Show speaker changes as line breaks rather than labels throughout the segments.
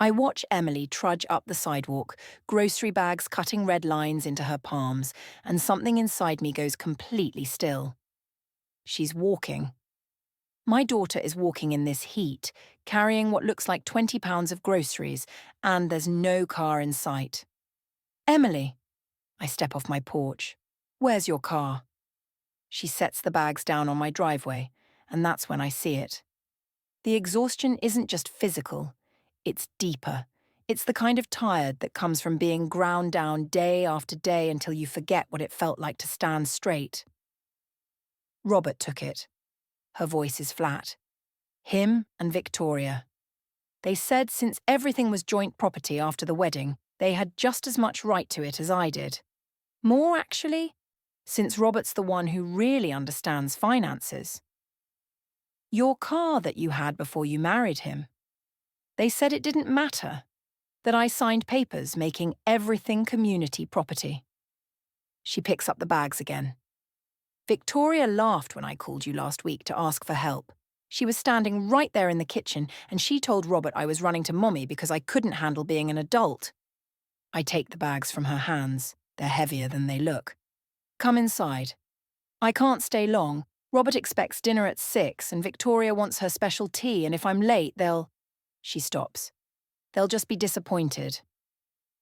I watch Emily trudge up the sidewalk, grocery bags cutting red lines into her palms, and something inside me goes completely still. She's walking. My daughter is walking in this heat, carrying what looks like 20 pounds of groceries, and there's no car in sight. Emily! I step off my porch. Where's your car? She sets the bags down on my driveway, and that's when I see it. The exhaustion isn't just physical, it's deeper. It's the kind of tired that comes from being ground down day after day until you forget what it felt like to stand straight. Robert took it. Her voice is flat. Him and Victoria. They said since everything was joint property after the wedding, they had just as much right to it as I did. More, actually, since Robert's the one who really understands finances. Your car that you had before you married him. They said it didn't matter, that I signed papers making everything community property. She picks up the bags again. Victoria laughed when I called you last week to ask for help. She was standing right there in the kitchen, and she told Robert I was running to Mommy because I couldn't handle being an adult. I take the bags from her hands. They're heavier than they look. Come inside. I can't stay long. Robert expects dinner at 6, and Victoria wants her special tea, and if I'm late, they'll... She stops. They'll just be disappointed.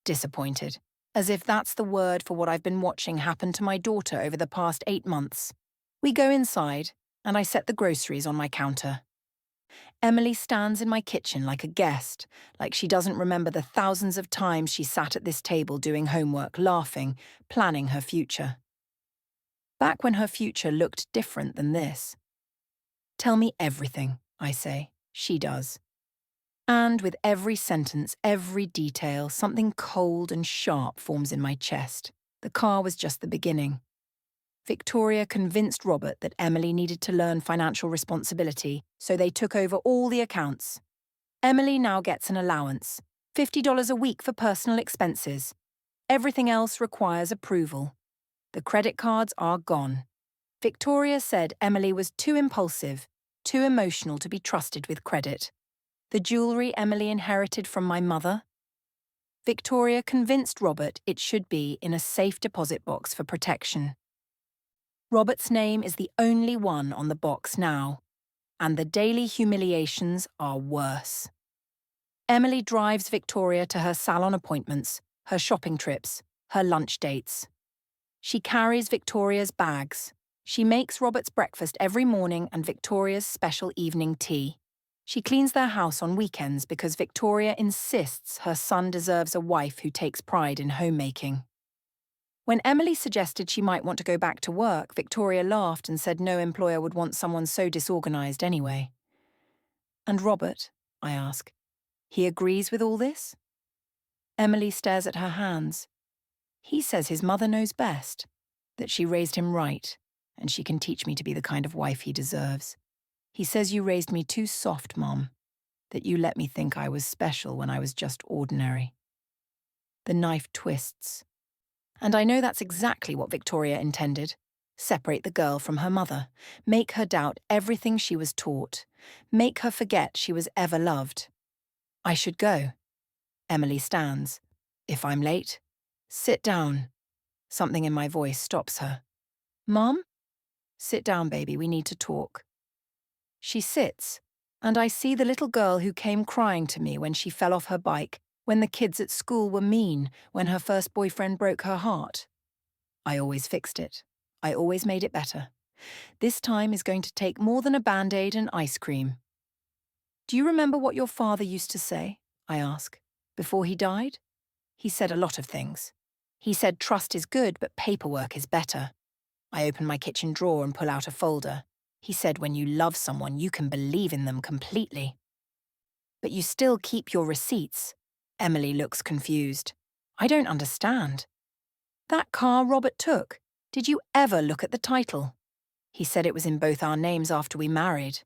Disappointed. As if that's the word for what I've been watching happen to my daughter over the past 8 months. We go inside, and I set the groceries on my counter. Emily stands in my kitchen like a guest, like she doesn't remember the thousands of times she sat at this table doing homework, laughing, planning her future. Back when her future looked different than this. Tell me everything, I say. She does. And with every sentence, every detail, something cold and sharp forms in my chest. The car was just the beginning. Victoria convinced Robert that Emily needed to learn financial responsibility, so they took over all the accounts. Emily now gets an allowance, $50 a week for personal expenses. Everything else requires approval. The credit cards are gone. Victoria said Emily was too impulsive, too emotional to be trusted with credit. The jewellery Emily inherited from my mother? Victoria convinced Robert it should be in a safe deposit box for protection. Robert's name is the only one on the box now, and the daily humiliations are worse. Emily drives Victoria to her salon appointments, her shopping trips, her lunch dates. She carries Victoria's bags. She makes Robert's breakfast every morning and Victoria's special evening tea. She cleans their house on weekends because Victoria insists her son deserves a wife who takes pride in homemaking. When Emily suggested she might want to go back to work, Victoria laughed and said no employer would want someone so disorganized anyway. And Robert, I ask, he agrees with all this? Emily stares at her hands. He says his mother knows best, that she raised him right, and she can teach me to be the kind of wife he deserves. He says you raised me too soft, Mom, that you let me think I was special when I was just ordinary. The knife twists. And I know that's exactly what Victoria intended. Separate the girl from her mother. Make her doubt everything she was taught. Make her forget she was ever loved. I should go. Emily stands. If I'm late, sit down. Something in my voice stops her. Mom? Sit down, baby, we need to talk. She sits, and I see the little girl who came crying to me when she fell off her bike, when the kids at school were mean, when her first boyfriend broke her heart. I always fixed it. I always made it better. This time is going to take more than a Band-Aid and ice cream. Do you remember what your father used to say? I ask. Before he died? He said a lot of things. He said trust is good, but paperwork is better. I open my kitchen drawer and pull out a folder. He said when you love someone, you can believe in them completely. But you still keep your receipts. Emily looks confused. I don't understand. That car Robert took, did you ever look at the title? He said it was in both our names after we married.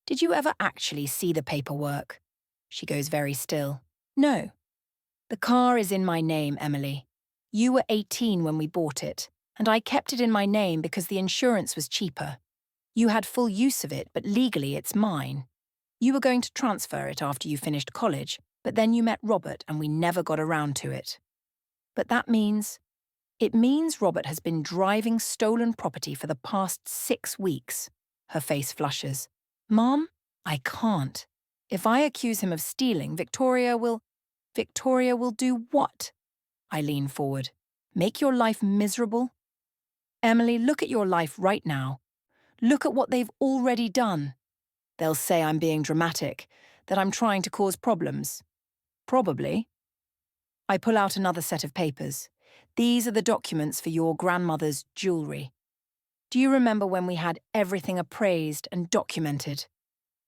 Did you ever actually see the paperwork? She goes very still. No. The car is in my name, Emily. You were 18 when we bought it, and I kept it in my name because the insurance was cheaper. You had full use of it, but legally it's mine. You were going to transfer it after you finished college, But then you met Robert and we never got around to it. But it means Robert has been driving stolen property for the past 6 weeks. Her face flushes. Mom, I can't. If I accuse him of stealing, Victoria will do what? I lean forward. Make your life miserable? Emily, look at your life right now. Look at what they've already done. They'll say I'm being dramatic, that I'm trying to cause problems. Probably. I pull out another set of papers. These are the documents for your grandmother's jewellery. Do you remember when we had everything appraised and documented?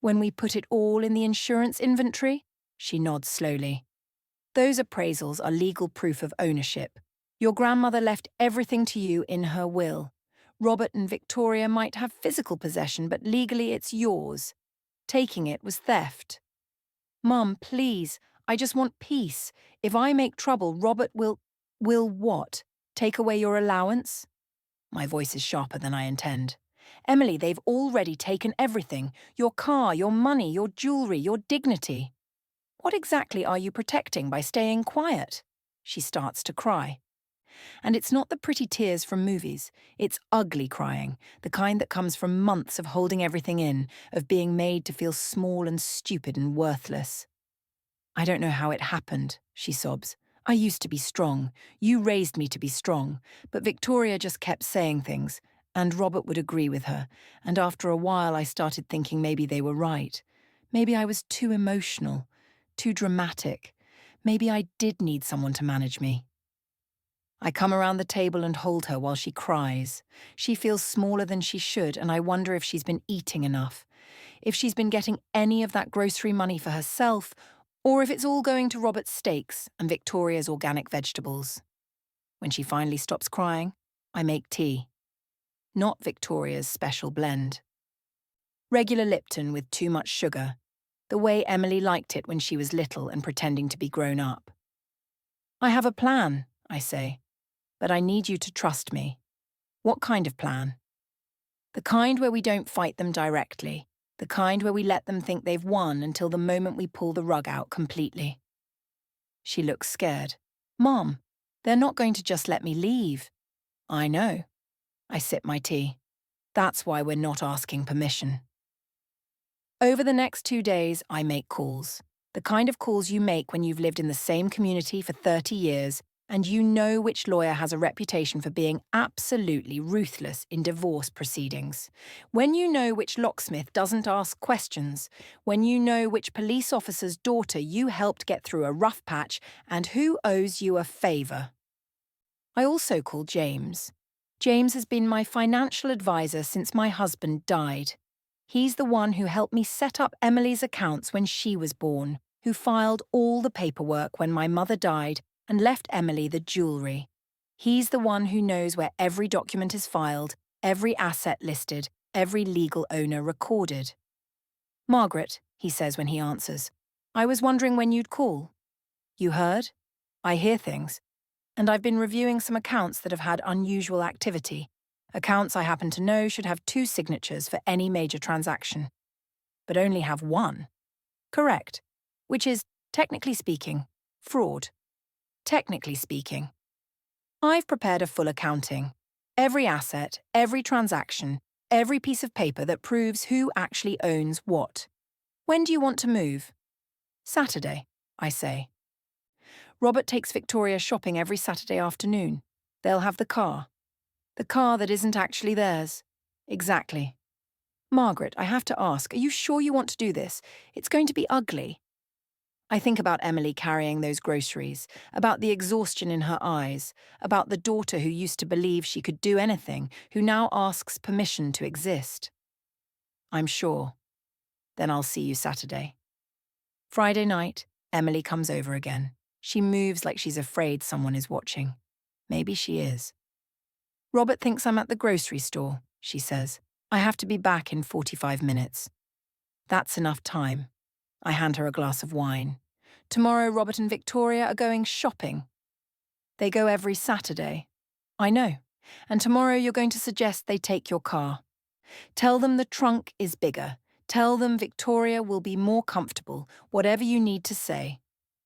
When we put it all in the insurance inventory? She nods slowly. Those appraisals are legal proof of ownership. Your grandmother left everything to you in her will. Robert and Victoria might have physical possession, but legally it's yours. Taking it was theft. Mum, please, I just want peace. If I make trouble, Robert will what? Take away your allowance? My voice is sharper than I intend. Emily, they've already taken everything. Your car, your money, your jewellery, your dignity. What exactly are you protecting by staying quiet? She starts to cry. And it's not the pretty tears from movies. It's ugly crying, the kind that comes from months of holding everything in, of being made to feel small and stupid and worthless. I don't know how it happened, she sobs. I used to be strong. You raised me to be strong. But Victoria just kept saying things, and Robert would agree with her. And after a while, I started thinking maybe they were right. Maybe I was too emotional, too dramatic. Maybe I did need someone to manage me. I come around the table and hold her while she cries. She feels smaller than she should, and I wonder if she's been eating enough. If she's been getting any of that grocery money for herself, or if it's all going to Robert's steaks and Victoria's organic vegetables. When she finally stops crying, I make tea. Not Victoria's special blend. Regular Lipton with too much sugar, the way Emily liked it when she was little and pretending to be grown up. I have a plan, I say, but I need you to trust me. What kind of plan? The kind where we don't fight them directly. The kind where we let them think they've won until the moment we pull the rug out completely. She looks scared. Mom, they're not going to just let me leave. I know. I sip my tea. That's why we're not asking permission. Over the next 2 days, I make calls. The kind of calls you make when you've lived in the same community for 30 years and you know which lawyer has a reputation for being absolutely ruthless in divorce proceedings. When you know which locksmith doesn't ask questions. When you know which police officer's daughter you helped get through a rough patch and who owes you a favour. I also call James. James has been my financial advisor since my husband died. He's the one who helped me set up Emily's accounts when she was born, who filed all the paperwork when my mother died and left Emily the jewellery. He's the one who knows where every document is filed, every asset listed, every legal owner recorded. Margaret, he says when he answers, I was wondering when you'd call. You heard? I hear things. And I've been reviewing some accounts that have had unusual activity. Accounts I happen to know should have 2 signatures for any major transaction. But only have 1. Correct. Which is, technically speaking, fraud. Technically speaking. I've prepared a full accounting. Every asset, every transaction, every piece of paper that proves who actually owns what. When do you want to move? Saturday, I say. Robert takes Victoria shopping every Saturday afternoon. They'll have the car. The car that isn't actually theirs. Exactly. Margaret, I have to ask, are you sure you want to do this? It's going to be ugly. I think about Emily carrying those groceries, about the exhaustion in her eyes, about the daughter who used to believe she could do anything, who now asks permission to exist. I'm sure. Then I'll see you Saturday. Friday night, Emily comes over again. She moves like she's afraid someone is watching. Maybe she is. Robert thinks I'm at the grocery store, she says. I have to be back in 45 minutes. That's enough time. I hand her a glass of wine. Tomorrow, Robert and Victoria are going shopping. They go every Saturday. I know. And tomorrow you're going to suggest they take your car. Tell them the trunk is bigger. Tell them Victoria will be more comfortable, whatever you need to say.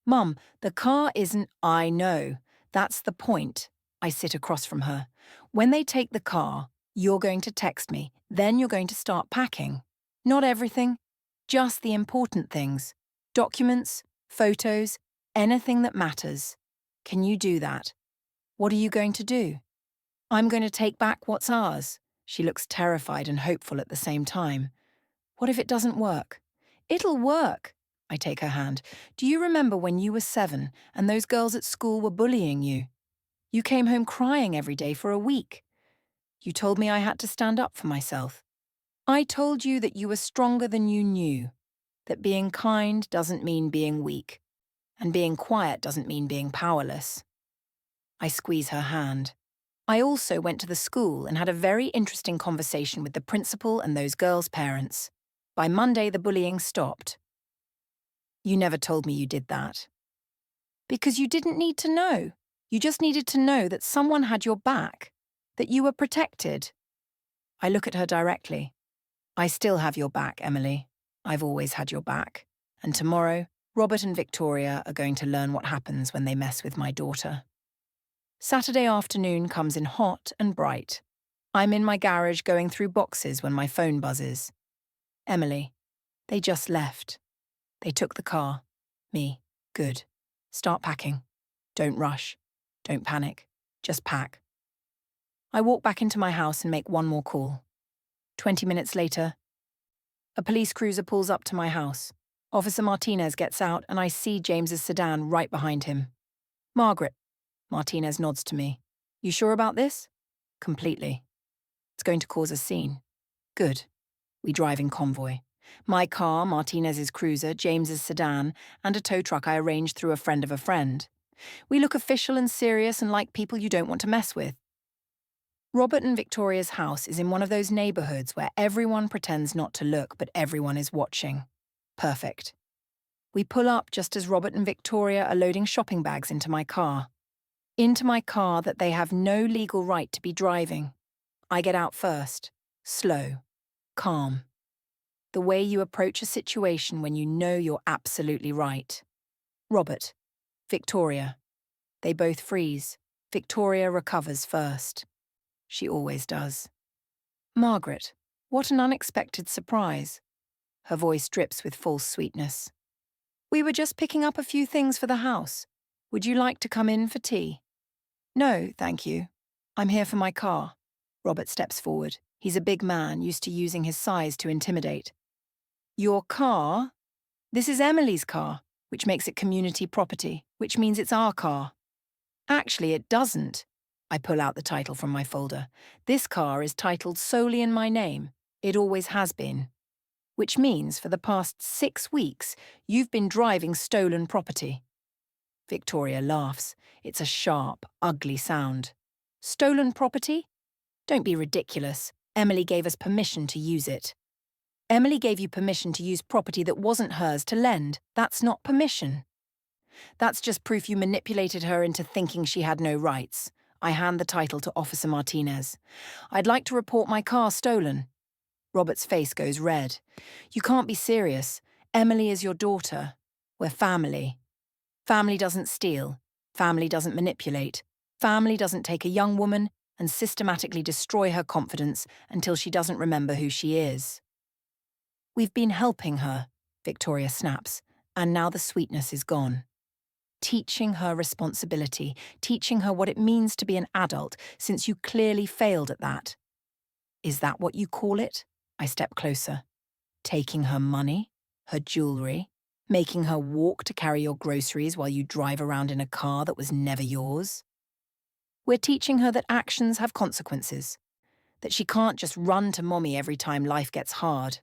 Mum, the car isn't. I know. That's the point. I sit across from her. When they take the car, you're going to text me. Then you're going to start packing. Not everything, just the important things. Documents, photos, anything that matters. Can you do that? What are you going to do? I'm going to take back what's ours. She looks terrified and hopeful at the same time. What if it doesn't work? It'll work. I take her hand. Do you remember when you were 7 and those girls at school were bullying you? You came home crying every day for a week. You told me I had to stand up for myself. I told you that you were stronger than you knew, that being kind doesn't mean being weak, and being quiet doesn't mean being powerless. I squeeze her hand. I also went to the school and had a very interesting conversation with the principal and those girls' parents. By Monday, the bullying stopped. You never told me you did that. Because you didn't need to know. You just needed to know that someone had your back, that you were protected. I look at her directly. I still have your back, Emily. I've always had your back. And tomorrow, Robert and Victoria are going to learn what happens when they mess with my daughter. Saturday afternoon comes in hot and bright. I'm in my garage going through boxes when my phone buzzes. Emily, they just left. They took the car. Me. Good. Start packing. Don't rush. Don't panic. Just pack. I walk back into my house and make one more call. 20 minutes later, a police cruiser pulls up to my house. Officer Martinez gets out and I see James's sedan right behind him. Margaret. Martinez nods to me. You sure about this? Completely. It's going to cause a scene. Good. We drive in convoy. My car, Martinez's cruiser, James's sedan, and a tow truck I arranged through a friend of a friend. We look official and serious and like people you don't want to mess with. Robert and Victoria's house is in one of those neighborhoods where everyone pretends not to look, but everyone is watching. Perfect. We pull up just as Robert and Victoria are loading shopping bags into my car. Into my car that they have no legal right to be driving. I get out first. Slow. Calm. The way you approach a situation when you know you're absolutely right. Robert. Victoria. They both freeze. Victoria recovers first. She always does. Margaret. What an unexpected surprise. Her voice drips with false sweetness. We were just picking up a few things for the house. Would you like to come in for tea? No, thank you. I'm here for my car. Robert steps forward. He's a big man, used to using his size to intimidate. Your car? This is Emily's car, which makes it community property, which means it's our car. Actually, it doesn't. I pull out the title from my folder. This car is titled solely in my name. It always has been. Which means for the past 6 weeks, you've been driving stolen property. Victoria laughs. It's a sharp, ugly sound. Stolen property? Don't be ridiculous. Emily gave us permission to use it. Emily gave you permission to use property that wasn't hers to lend. That's not permission. That's just proof you manipulated her into thinking she had no rights. I hand the title to Officer Martinez. I'd like to report my car stolen. Robert's face goes red. You can't be serious. Emily is your daughter. We're family. Family doesn't steal. Family doesn't manipulate. Family doesn't take a young woman and systematically destroy her confidence until she doesn't remember who she is. We've been helping her, Victoria snaps, and now the sweetness is gone. Teaching her responsibility, teaching her what it means to be an adult, since you clearly failed at that. Is that what you call it? I step closer. Taking her money, her jewellery, making her walk to carry your groceries while you drive around in a car that was never yours? We're teaching her that actions have consequences, that she can't just run to mommy every time life gets hard.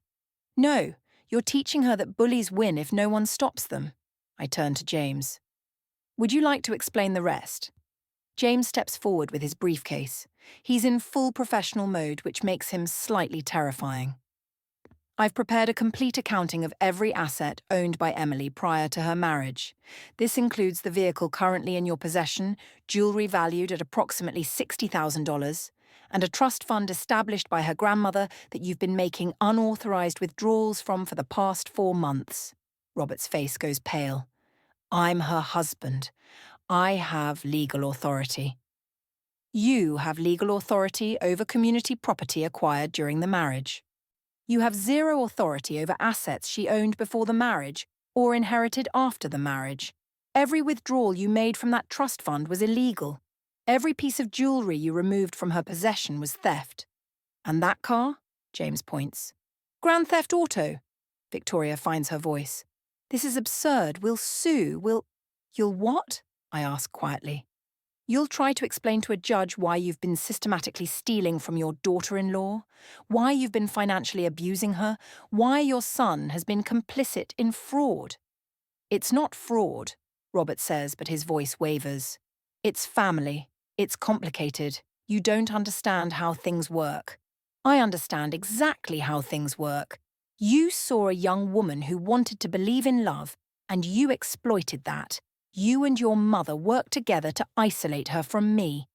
No, you're teaching her that bullies win if no one stops them. I turn to James. Would you like to explain the rest? James steps forward with his briefcase. He's in full professional mode, which makes him slightly terrifying. I've prepared a complete accounting of every asset owned by Emily prior to her marriage. This includes the vehicle currently in your possession, jewellery valued at approximately $60,000, and a trust fund established by her grandmother that you've been making unauthorised withdrawals from for the past 4 months. Robert's face goes pale. I'm her husband. I have legal authority. You have legal authority over community property acquired during the marriage. You have zero authority over assets she owned before the marriage or inherited after the marriage. Every withdrawal you made from that trust fund was illegal. Every piece of jewellery you removed from her possession was theft. And that car? James points. Grand Theft Auto. Victoria finds her voice. This is absurd. We'll sue. You'll what? I ask quietly. You'll try to explain to a judge why you've been systematically stealing from your daughter-in-law, why you've been financially abusing her, why your son has been complicit in fraud. It's not fraud, Robert says, but his voice wavers. It's family. It's complicated. You don't understand how things work. I understand exactly how things work. You saw a young woman who wanted to believe in love, and you exploited that. You and your mother worked together to isolate her from me,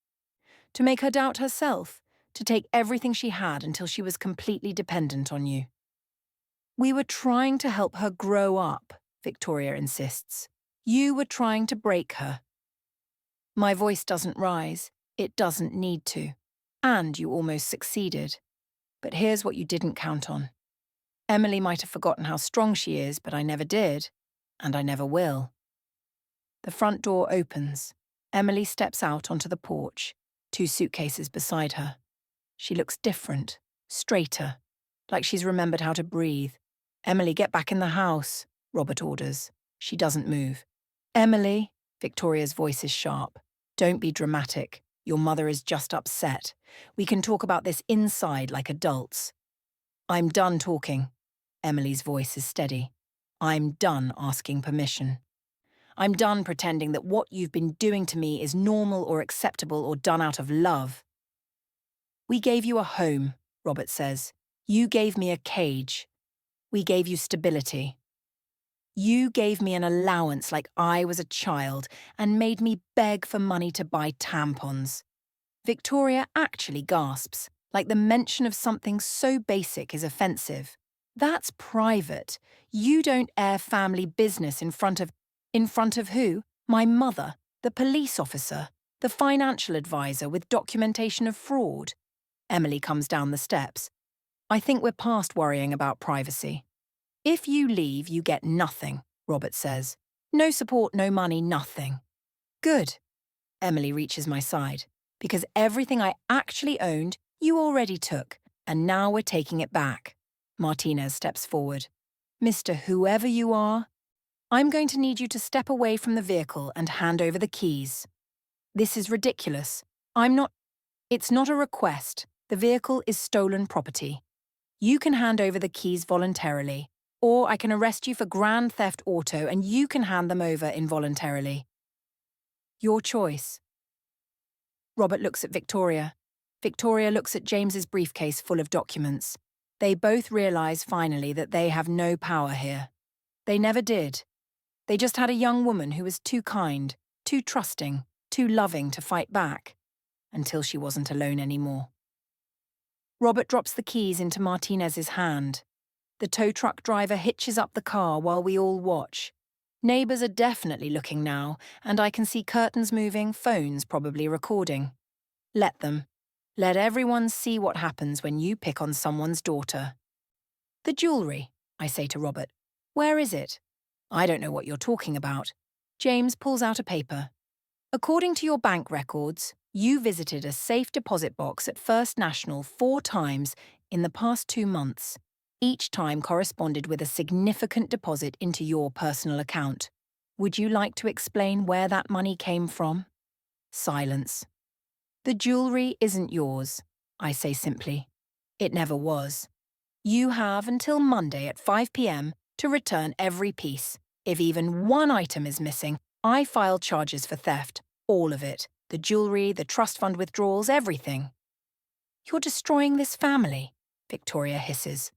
to make her doubt herself, to take everything she had until she was completely dependent on you. We were trying to help her grow up, Victoria insists. You were trying to break her. My voice doesn't rise. It doesn't need to. And you almost succeeded. But here's what you didn't count on. Emily might have forgotten how strong she is, but I never did, and I never will. The front door opens. Emily steps out onto the porch, 2 suitcases beside her. She looks different, straighter, like she's remembered how to breathe. Emily, get back in the house, Robert orders. She doesn't move. Emily, Victoria's voice is sharp. Don't be dramatic. Your mother is just upset. We can talk about this inside like adults. I'm done talking. Emily's voice is steady. I'm done asking permission. I'm done pretending that what you've been doing to me is normal or acceptable or done out of love. We gave you a home, Robert says. You gave me a cage. We gave you stability. You gave me an allowance like I was a child and made me beg for money to buy tampons. Victoria actually gasps, like the mention of something so basic is offensive. That's private. You don't air family business in front of who? My mother, the police officer, the financial advisor with documentation of fraud. Emily comes down the steps. I think we're past worrying about privacy. If you leave, you get nothing, Robert says. No support, no money, nothing. Good. Emily reaches my side. Because everything I actually owned, you already took, and now we're taking it back. Martinez steps forward. Mr. Whoever you are, I'm going to need you to step away from the vehicle and hand over the keys. This is ridiculous. It's not a request. The vehicle is stolen property. You can hand over the keys voluntarily, or I can arrest you for Grand Theft Auto and you can hand them over involuntarily. Your choice. Robert looks at Victoria. Victoria looks at James's briefcase full of documents. They both realise finally that they have no power here. They never did. They just had a young woman who was too kind, too trusting, too loving to fight back, until she wasn't alone anymore. Robert drops the keys into Martinez's hand. The tow truck driver hitches up the car while we all watch. Neighbours are definitely looking now, and I can see curtains moving, phones probably recording. Let them. Let everyone see what happens when you pick on someone's daughter. The jewellery, I say to Robert. Where is it? I don't know what you're talking about. James pulls out a paper. According to your bank records, you visited a safe deposit box at First National 4 times in the past 2 months. Each time corresponded with a significant deposit into your personal account. Would you like to explain where that money came from? Silence. The jewellery isn't yours, I say simply. It never was. You have until Monday at 5 p.m. to return every piece. If even one item is missing, I file charges for theft. All of it. The jewellery, the trust fund withdrawals, everything. You're destroying this family, Victoria hisses.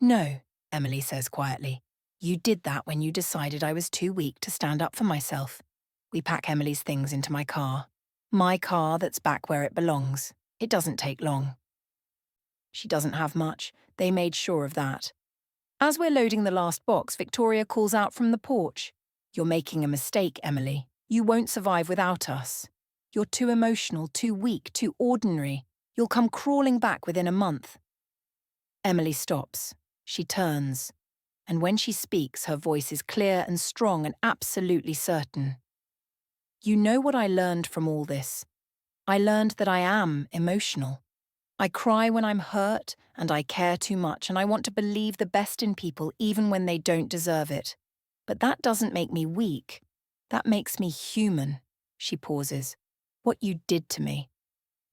No, Emily says quietly. You did that when you decided I was too weak to stand up for myself. We pack Emily's things into my car. My car that's back where it belongs. It doesn't take long. She doesn't have much. They made sure of that. As we're loading the last box, Victoria calls out from the porch. "You're making a mistake, Emily. You won't survive without us. You're too emotional, too weak, too ordinary. You'll come crawling back within a month." Emily stops. She turns. And when she speaks, her voice is clear and strong and absolutely certain. "You know what I learned from all this? I learned that I am emotional. I cry when I'm hurt, and I care too much, and I want to believe the best in people even when they don't deserve it. But that doesn't make me weak. That makes me human." She pauses. "What you did to me.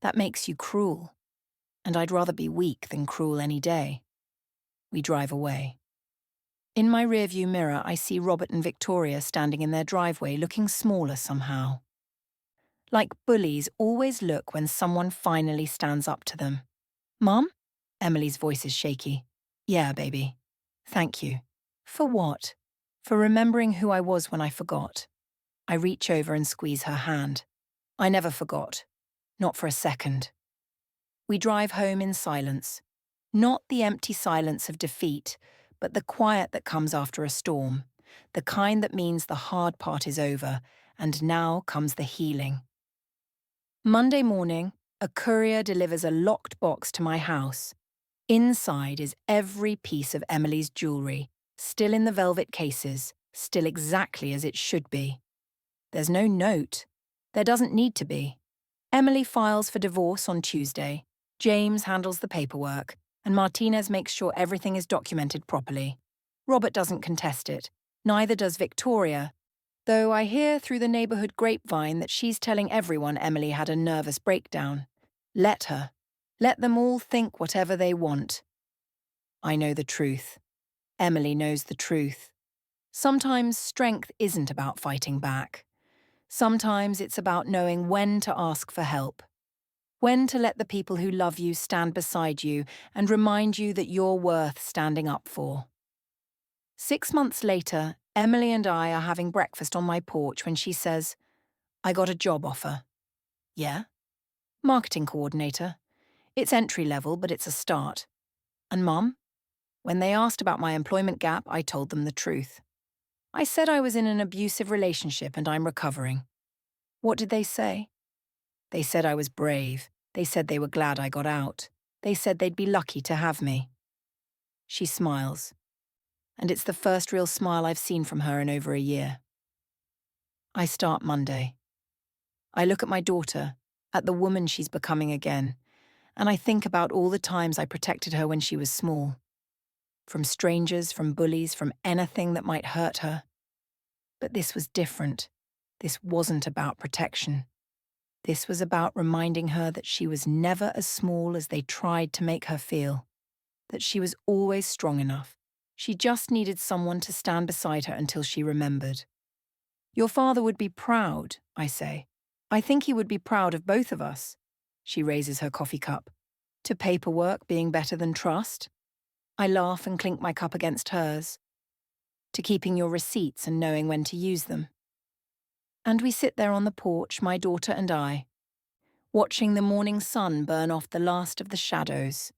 That makes you cruel. And I'd rather be weak than cruel any day." We drive away. In my rearview mirror, I see Robert and Victoria standing in their driveway, looking smaller somehow. Like bullies always look when someone finally stands up to them. "Mum?" Emily's voice is shaky. "Yeah, baby. Thank you." "For what?" "For remembering who I was when I forgot." I reach over and squeeze her hand. "I never forgot. Not for a second." We drive home in silence. Not the empty silence of defeat, but the quiet that comes after a storm. The kind that means the hard part is over, and now comes the healing. Monday morning, a courier delivers a locked box to my house. Inside is every piece of Emily's jewellery, still in the velvet cases, still exactly as it should be. There's no note. There doesn't need to be. Emily files for divorce on Tuesday. James handles the paperwork, and Martinez makes sure everything is documented properly. Robert doesn't contest it. Neither does Victoria, though I hear through the neighbourhood grapevine that she's telling everyone Emily had a nervous breakdown. Let her. Let them all think whatever they want. I know the truth. Emily knows the truth. Sometimes strength isn't about fighting back. Sometimes it's about knowing when to ask for help. When to let the people who love you stand beside you and remind you that you're worth standing up for. 6 months later, Emily and I are having breakfast on my porch when she says, "I got a job offer." "Yeah?" "Marketing coordinator. It's entry level, but it's a start." "And Mum?" When they asked about my employment gap, I told them the truth. I said I was in an abusive relationship and I'm recovering. What did they say? They said I was brave. They said they were glad I got out. They said they'd be lucky to have me. She smiles. And it's the first real smile I've seen from her in over a year. I start Monday. I look at my daughter, at the woman she's becoming again, and I think about all the times I protected her when she was small. From strangers, from bullies, from anything that might hurt her. But this was different. This wasn't about protection. This was about reminding her that she was never as small as they tried to make her feel. That she was always strong enough. She just needed someone to stand beside her until she remembered. "Your father would be proud," I say. "I think he would be proud of both of us." She raises her coffee cup. "To paperwork being better than trust?" I laugh and clink my cup against hers. "To keeping your receipts and knowing when to use them." And we sit there on the porch, my daughter and I, watching the morning sun burn off the last of the shadows.